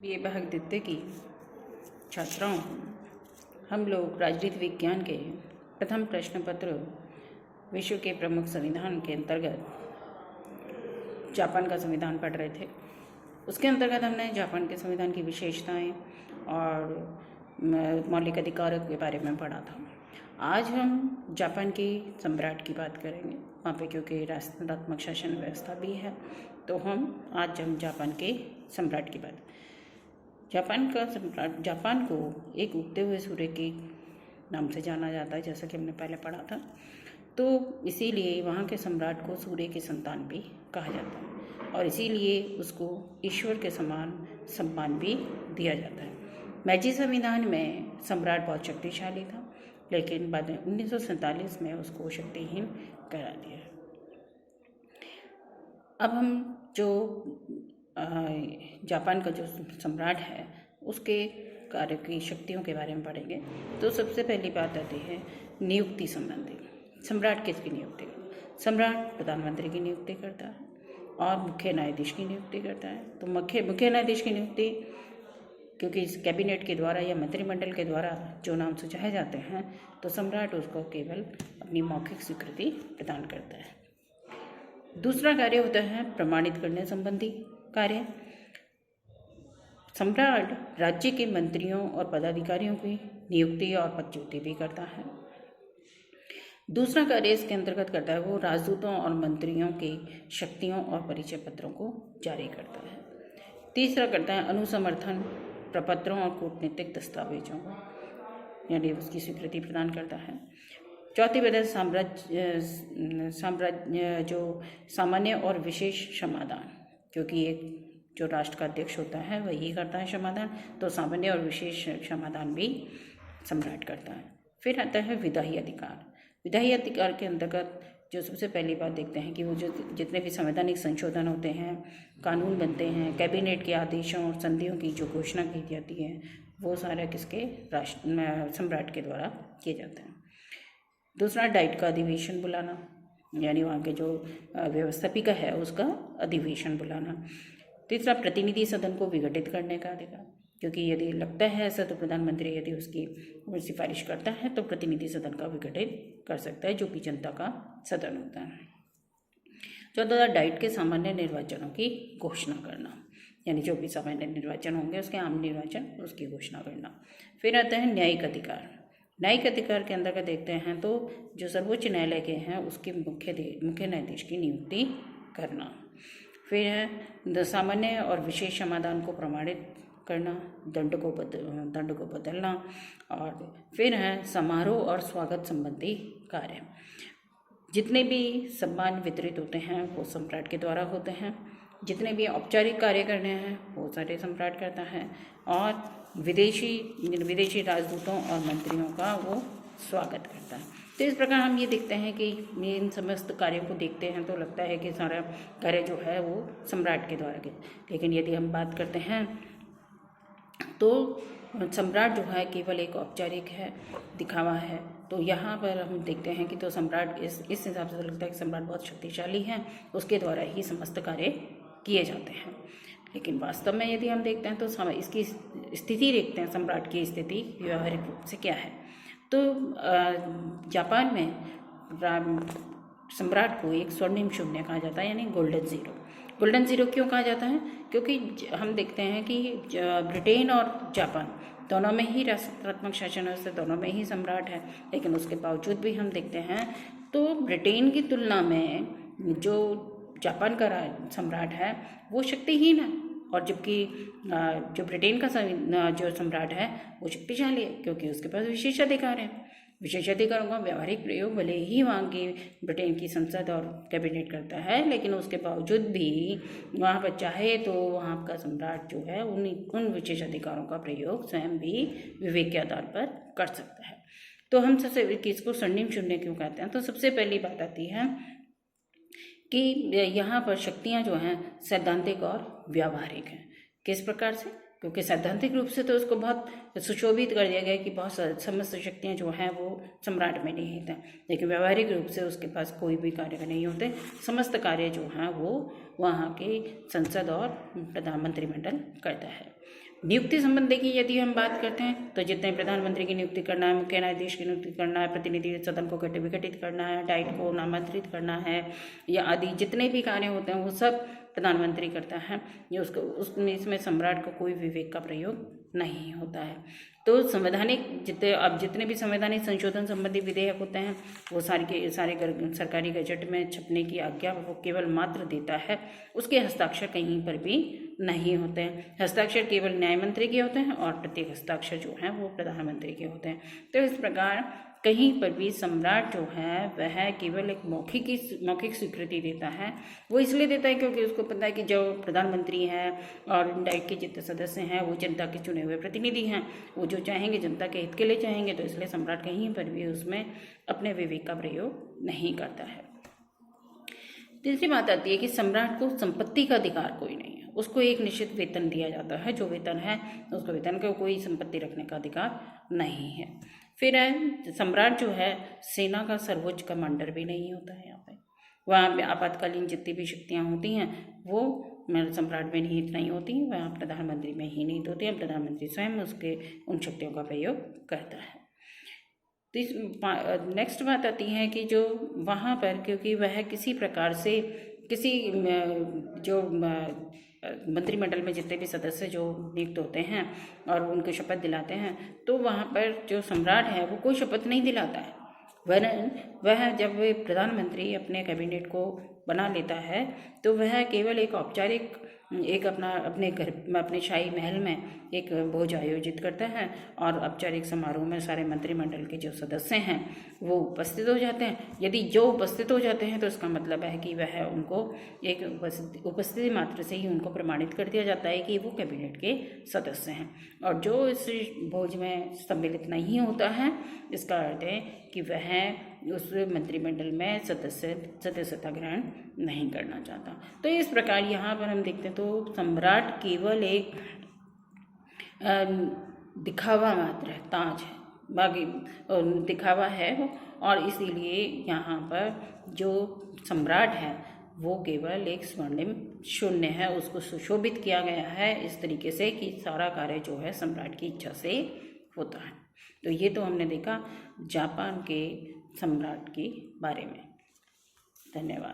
ये भगवद्गीता की छात्राओं, हम लोग राजनीति विज्ञान के प्रथम प्रश्न पत्र विश्व के प्रमुख संविधान के अंतर्गत जापान का संविधान पढ़ रहे थे। उसके अंतर्गत हमने जापान के संविधान की विशेषताएं और मौलिक अधिकारों के बारे में पढ़ा था। आज हम जापान की सम्राट की बात करेंगे वहाँ पे, क्योंकि राष्ट्रात्मक शासन व्यवस्था भी है। तो आज हम जापान के सम्राट की बात। जापान को एक उगते हुए सूर्य के नाम से जाना जाता है, जैसा कि हमने पहले पढ़ा था। तो इसीलिए वहाँ के सम्राट को सूर्य की संतान भी कहा जाता है और इसीलिए उसको ईश्वर के समान सम्मान भी दिया जाता है। मेजी संविधान में सम्राट बहुत शक्तिशाली था, लेकिन बाद में 1947 में उसको शक्तिहीन करा दिया। अब हम जो जापान का जो सम्राट है उसके कार्य की शक्तियों के बारे में पढ़ेंगे। तो सबसे पहली बात आती है नियुक्ति संबंधी। सम्राट किसकी नियुक्ति करता है? सम्राट प्रधानमंत्री की नियुक्ति करता है और मुख्य न्यायाधीश की नियुक्ति करता है। तो मुख्य न्यायाधीश की नियुक्ति, क्योंकि इस कैबिनेट के द्वारा या मंत्रिमंडल के द्वारा जो नाम सुझाए जाते हैं, तो सम्राट उसको केवल अपनी मौखिक स्वीकृति प्रदान करता है। दूसरा कार्य होता है प्रमाणित करने संबंधी कार्य। सम्राट राज्य के मंत्रियों और पदाधिकारियों की नियुक्ति और पदच्युति भी करता है। दूसरा कार्य इसके अंतर्गत करता है वो राजदूतों और मंत्रियों की शक्तियों और परिचय पत्रों को जारी करता है। तीसरा करता है अनुसमर्थन प्रपत्रों और कूटनीतिक दस्तावेजों को, यानी उसकी स्वीकृति प्रदान करता है। चौथी बात है साम्राज्य जो सामान्य और विशेष क्षमादान, क्योंकि एक जो राष्ट्र का अध्यक्ष होता है वही करता है क्षमादान, तो सामान्य और विशेष क्षमादान भी सम्राट करता है। फिर आता है विधायी अधिकार। विधायी अधिकार के अंतर्गत जो सबसे पहली बात देखते हैं कि वो जो जितने भी संवैधानिक संशोधन होते हैं, कानून बनते हैं, कैबिनेट के आदेशों और संधियों की जो घोषणा की जाती है, वो सारा किसके सम्राट के द्वारा किए जाते हैं। दूसरा डाइट का अधिवेशन बुलाना, यानी वहाँ के जो व्यवस्थापिका है उसका अधिवेशन बुलाना। तीसरा प्रतिनिधि सदन को विघटित करने का अधिकार, क्योंकि यदि लगता है ऐसा तो प्रधानमंत्री यदि उसकी सिफारिश करता है तो प्रतिनिधि सदन का विघटित कर सकता है, जो कि जनता का सदन होता है। चौथा डाइट के सामान्य निर्वाचनों की घोषणा करना, यानी जो भी सामान्य निर्वाचन होंगे उसके आम निर्वाचन उसकी घोषणा करना। फिर आता है न्यायिक अधिकार। न्यायिक अधिकार के अंतर्गत देखते हैं तो जो सर्वोच्च न्यायालय के हैं उसके मुख्य न्यायाधीश की नियुक्ति करना। फिर है सामान्य और विशेष समाधान को प्रमाणित करना, दंड को बदलना। और फिर है समारोह और स्वागत संबंधी कार्य। जितने भी सम्मान वितरित होते हैं वो सम्राट के द्वारा होते हैं। जितने भी औपचारिक कार्य करने हैं वो सारे सम्राट करता है, और विदेशी राजदूतों और मंत्रियों का वो स्वागत करता है। तो इस प्रकार हम ये देखते हैं कि इन समस्त कार्यों को देखते हैं तो लगता है कि सारा कार्य जो है वो सम्राट के द्वारा किया। लेकिन यदि हम बात करते हैं तो सम्राट जो है केवल एक औपचारिक है, दिखावा है। तो यहाँ पर हम देखते हैं कि तो सम्राट इस हिसाब से लगता है कि सम्राट बहुत शक्तिशाली है, उसके द्वारा ही समस्त कार्य किए जाते हैं। लेकिन वास्तव में यदि हम देखते हैं तो इसकी स्थिति देखते हैं, सम्राट की स्थिति व्यवहारिक रूप से क्या है। तो जापान में सम्राट को एक स्वर्णिम शून्य कहा जाता है, यानी गोल्डन जीरो। गोल्डन जीरो क्यों कहा जाता है? क्योंकि हम देखते हैं कि ब्रिटेन और जापान दोनों में ही राष्ट्रात्मक शासन व्यवस्था, दोनों में ही सम्राट है, लेकिन उसके बावजूद भी हम देखते हैं तो ब्रिटेन की तुलना में जो जापान का सम्राट है वो शक्तिहीन है, और जबकि जो ब्रिटेन का जो सम्राट है वो शक्तिशाली है, क्योंकि उसके पास विशेषाधिकार है। विशेषाधिकारों का व्यावहारिक प्रयोग भले ही वहाँ की ब्रिटेन की संसद और कैबिनेट करता है, लेकिन उसके बावजूद भी वहाँ पर चाहे तो वहाँ का सम्राट जो है उन विशेषाधिकारों का प्रयोग स्वयं भी विवेक के आधार पर कर सकता है। तो हम सबसे इसको स्वर्णिम शून्य क्यों कहते हैं? तो सबसे पहली बात आती है कि यहाँ पर शक्तियाँ जो हैं सैद्धांतिक और व्यावहारिक हैं। किस प्रकार से? क्योंकि सैद्धांतिक रूप से तो उसको बहुत सुशोभित कर दिया गया कि बहुत समस्त शक्तियाँ जो हैं वो सम्राट में निहित हैं, लेकिन व्यावहारिक रूप से उसके पास कोई भी कार्य नहीं होते। समस्त कार्य जो हैं वो वहाँ के संसद और प्रधानमंत्री मंडल करता है। नियुक्ति संबंधी की यदि हम बात करते हैं तो जितने प्रधानमंत्री की नियुक्ति करना है, मुख्य न्यायाधीश की नियुक्ति करना है, प्रतिनिधि सदन को विघटित करना है, डाइट को नामांतरित करना है, या आदि जितने भी कार्य होते हैं वो सब प्रधानमंत्री करता है। ये उसमें इसमें सम्राट को कोई विवेक का प्रयोग नहीं होता है। तो संवैधानिक जितने भी संवैधानिक संशोधन संबंधी विधेयक होते हैं वो सारे के सारे सरकारी गजट में छपने की आज्ञा वो केवल मात्र देता है, उसके हस्ताक्षर कहीं पर भी नहीं होते हैं। हस्ताक्षर केवल न्याय मंत्री के होते हैं और प्रत्येक हस्ताक्षर जो हैं वो प्रधानमंत्री के होते हैं। तो इस प्रकार कहीं पर भी सम्राट जो है वह केवल एक मौखिक स्वीकृति देता है। वो इसलिए देता है क्योंकि उसको पता है कि जो प्रधानमंत्री हैं और डाइट के जितने सदस्य हैं वो जनता के चुने हुए प्रतिनिधि हैं, वो जो चाहेंगे जनता के हित के लिए चाहेंगे, तो इसलिए सम्राट कहीं पर भी उसमें अपने विवेक का प्रयोग नहीं करता है। तीसरी बात आती है कि सम्राट को संपत्ति का अधिकार कोई नहीं है, उसको एक निश्चित वेतन दिया जाता है, जो वेतन है उसको वेतन का कोई संपत्ति रखने का अधिकार नहीं है। फिर है सम्राट जो है सेना का सर्वोच्च कमांडर भी नहीं होता है। यहाँ पे वहाँ पे आपातकालीन जितनी भी शक्तियाँ होती हैं वो सम्राट में निहित नहीं होती, वह प्रधानमंत्री में ही निहित होती है। प्रधानमंत्री स्वयं उसके उन शक्तियों का प्रयोग करता है। तो नेक्स्ट बात आती है कि जो वहाँ पर क्योंकि वह किसी प्रकार से किसी जो मंत्रिमंडल में जितने भी सदस्य जो नियुक्त होते हैं और उनको शपथ दिलाते हैं, तो वहाँ पर जो सम्राट है वो कोई शपथ नहीं दिलाता है, वह जब प्रधानमंत्री अपने कैबिनेट को बना लेता है तो वह केवल एक औपचारिक अपने घर में अपने शाही महल में एक भोज आयोजित करता है और औपचारिक समारोह में सारे मंत्रिमंडल के जो सदस्य हैं वो उपस्थित हो जाते हैं। यदि जो उपस्थित हो जाते हैं तो इसका मतलब है कि वह उनको एक उपस्थिति मात्र से ही उनको प्रमाणित कर दिया जाता है कि वो कैबिनेट के सदस्य हैं। और जो इस भोज में सम्मिलित नहीं होता है इसका अर्थ है कि वह उस मंत्रिमंडल में सदस्यता ग्रहण नहीं करना चाहता। तो इस प्रकार यहाँ पर हम देखते हैं तो सम्राट केवल एक दिखावा मात्र है, ताज है, बाकी दिखावा है वो, और इसीलिए यहाँ पर जो सम्राट है वो केवल एक स्वर्णिम शून्य है, उसको सुशोभित किया गया है इस तरीके से कि सारा कार्य जो है सम्राट की इच्छा से होता है। तो ये तो हमने देखा जापान के सम्राट के बारे में। धन्यवाद।